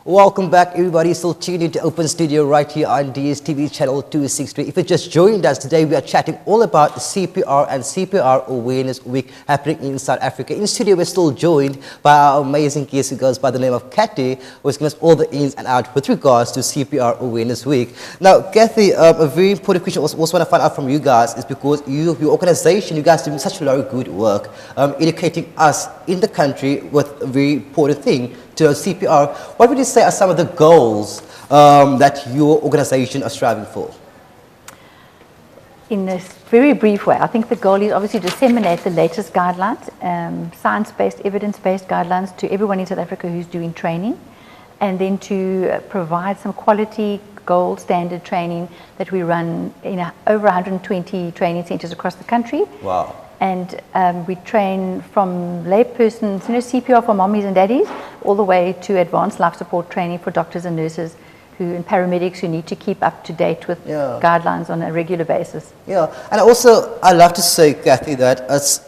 Welcome back, everybody. Still tuned into Open Studio right here on DSTV channel 263. If you just joined us today, we are chatting all about CPR and CPR Awareness Week happening in South Africa. In studio, we're still joined by our amazing guest who goes by the name of Kathy, who's giving us all the ins and outs with regards to CPR Awareness Week. Now, Kathy, a very important question I also want to find out from you guys is because your organization, you guys doing such a lot of good work, educating us in the country with a very important thing to CPR. What would you say are some of the goals that your organization are striving for? In a very brief way, I think the goal is obviously to disseminate the latest guidelines, science-based, evidence-based guidelines to everyone in South Africa who's doing training, and then to provide some quality gold standard training that we run in over 120 training centers across the country. Wow. And we train from laypersons, CPR for mommies and daddies, all the way to advanced life support training for doctors and nurses and paramedics who need to keep up to date with guidelines on a regular basis. Yeah, and also I love to say, Kathy, that it's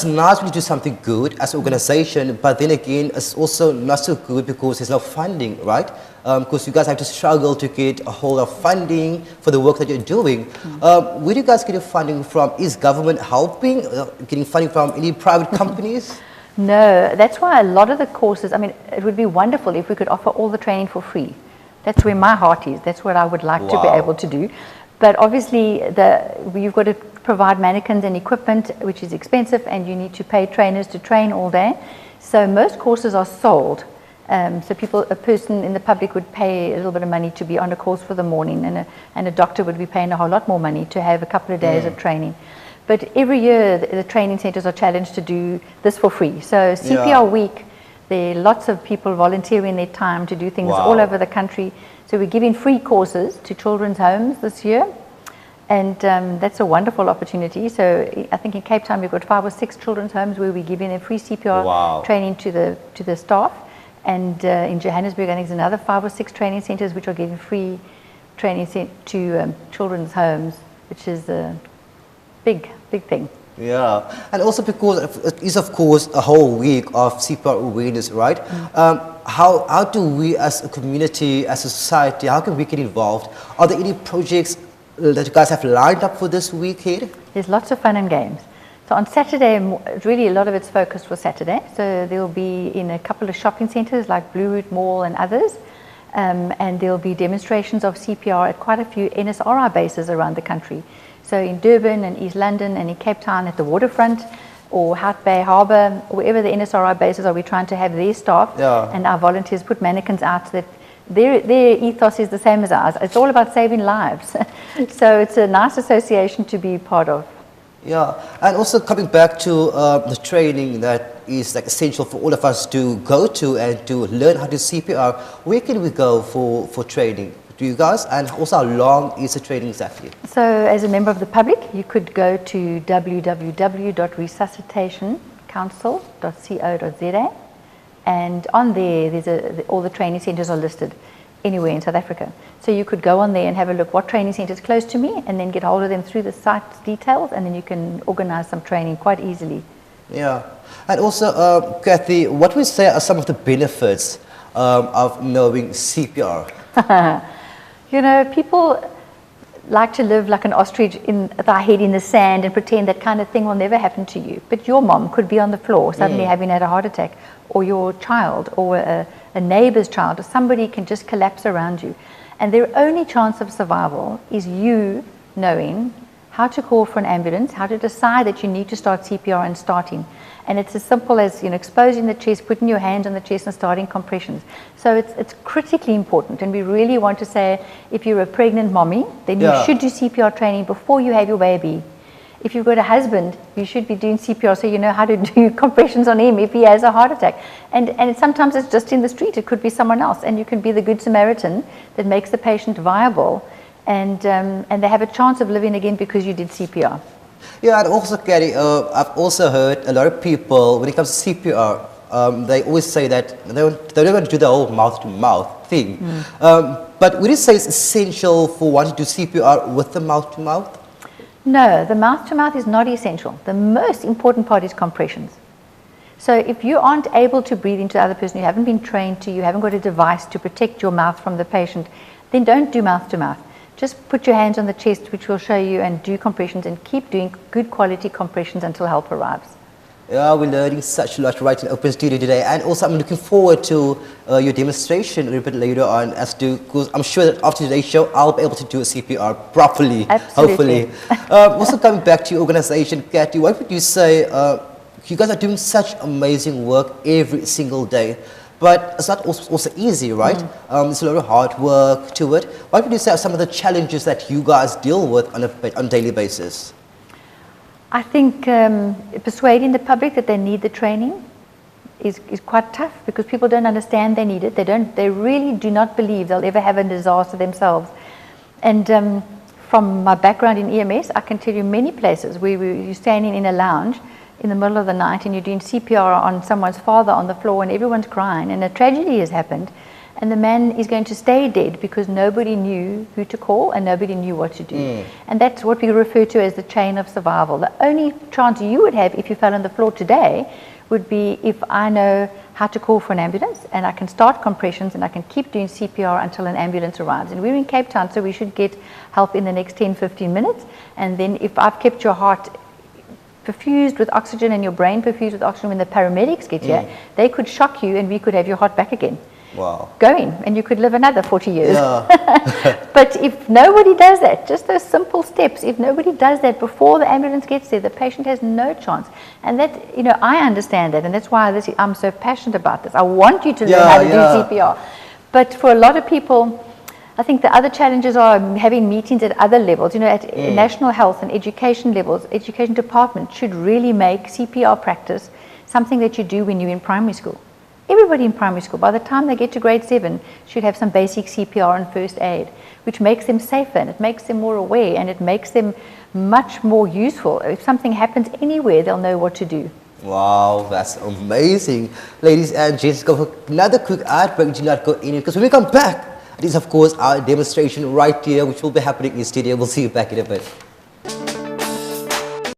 nice when you do something good as an organization, but then again, it's also not so good because there's no funding, right? Because you guys have to struggle to get a hold of funding for the work that you're doing. Where do you guys get your funding from? Is government helping, getting funding from any private companies? No, that's why a lot of the courses, I mean, it would be wonderful if we could offer all the training for free. That's where my heart is. That's what I would like to be able to do. But obviously, you've got to provide mannequins and equipment, which is expensive, and you need to pay trainers to train all day. So most courses are sold. So a person in the public would pay a little bit of money to be on a course for the morning, and a doctor would be paying a whole lot more money to have a couple of days of training. But every year, the training centers are challenged to do this for free. So CPR Week, there are lots of people volunteering their time to do things all over the country. So we're giving free courses to children's homes this year. And that's a wonderful opportunity. So I think in Cape Town, we've got 5 or 6 children's homes where we're giving a free CPR training to the staff. And in Johannesburg, I think there's another 5 or 6 training centers which are giving free training to children's homes, which is a big thing. Yeah, and also because it is, of course, a whole week of CPR awareness, right? How do we as a community, as a society, how can we get involved? Are there any projects that you guys have lined up for this weekend? There's lots of fun and games. So on Saturday, really a lot of it's focused for Saturday. So there'll be in a couple of shopping centers like Blue Route Mall and others. And there'll be demonstrations of CPR at quite a few NSRI bases around the country. So in Durban and East London and in Cape Town at the waterfront or Hout Bay Harbour, wherever the NSRI bases are, we're trying to have their staff and our volunteers put mannequins out that their ethos is the same as ours. It's all about saving lives. So it's a nice association to be part of. Yeah, and also coming back to the training that is like essential for all of us to go to and to learn how to CPR. Where can we go for training? Do you guys? And also how long is the training exactly? So as a member of the public, you could go to www.resuscitationcouncil.co.za, and on there, all the training centers are listed anywhere in South Africa. So you could go on there and have a look what training centers close to me and then get hold of them through the site details, and then you can organize some training quite easily. Yeah, and also, Kathy, what would you say are some of the benefits of knowing CPR? You know, people like to live like an ostrich with our head in the sand and pretend that kind of thing will never happen to you. But your mom could be on the floor suddenly having had a heart attack, or your child, or a neighbor's child, or somebody can just collapse around you. And their only chance of survival is you knowing how to call for an ambulance, how to decide that you need to start CPR and starting. And it's as simple as, exposing the chest, putting your hands on the chest and starting compressions. So it's critically important. And we really want to say, if you're a pregnant mommy, then you should do CPR training before you have your baby. If you've got a husband, you should be doing CPR so you know how to do compressions on him if he has a heart attack. And sometimes it's just in the street. It could be someone else. And you can be the good Samaritan that makes the patient viable. And they have a chance of living again because you did CPR. Yeah, and also, Kathy, I've also heard a lot of people, when it comes to CPR, they always say that they're not going to do the whole mouth-to-mouth thing. But would you say it's essential for one to do CPR with the mouth-to-mouth? No, the mouth-to-mouth is not essential. The most important part is compressions. So if you aren't able to breathe into the other person, you haven't been trained to, you haven't got a device to protect your mouth from the patient, then don't do mouth to mouth. Just put your hands on the chest, which will show you, and do compressions, and keep doing good quality compressions until help arrives. Yeah, we're learning such a lot right in Open Studio today, and also I'm looking forward to your demonstration a little bit later on, because I'm sure that after today's show I'll be able to do a CPR properly. Absolutely. Hopefully. Also coming back to your organization, Kathy, what would you say? You guys are doing such amazing work every single day, but it's not also easy, right? There's a lot of hard work to it. What would you say are some of the challenges that you guys deal with on a daily basis? I think persuading the public that they need the training is quite tough, because people don't understand they need it. They really do not believe they'll ever have a disaster themselves. And from my background in EMS, I can tell you many places where you're standing in a lounge in the middle of the night and you're doing CPR on someone's father on the floor and everyone's crying and a tragedy has happened, and the man is going to stay dead because nobody knew who to call and nobody knew what to do. And that's what we refer to as the chain of survival. The only chance you would have if you fell on the floor today would be if I know how to call for an ambulance and I can start compressions and I can keep doing CPR until an ambulance arrives. And we're in Cape Town, so we should get help in the next 10-15 minutes. And then if I've kept your heart perfused with oxygen and your brain perfused with oxygen, when the paramedics get here, they could shock you and we could have your heart back again. Wow. Going, and you could live another 40 years. Yeah. But if nobody does that, just those simple steps, if nobody does that before the ambulance gets there, the patient has no chance. And that, I understand that, and that's why I'm so passionate about this. I want you to learn how to do CPR. But for a lot of people, I think the other challenges are having meetings at other levels. At national health and education levels, education department should really make CPR practice something that you do when you're in primary school. Everybody in primary school, by the time they get to grade 7, should have some basic CPR and first aid, which makes them safer and it makes them more aware and it makes them much more useful. If something happens anywhere, they'll know what to do. Wow, that's amazing. Ladies and gents, go for another quick ad break. Do not go in, because when we come back, it is of course our demonstration right here, which will be happening in studio. We'll see you back in a bit.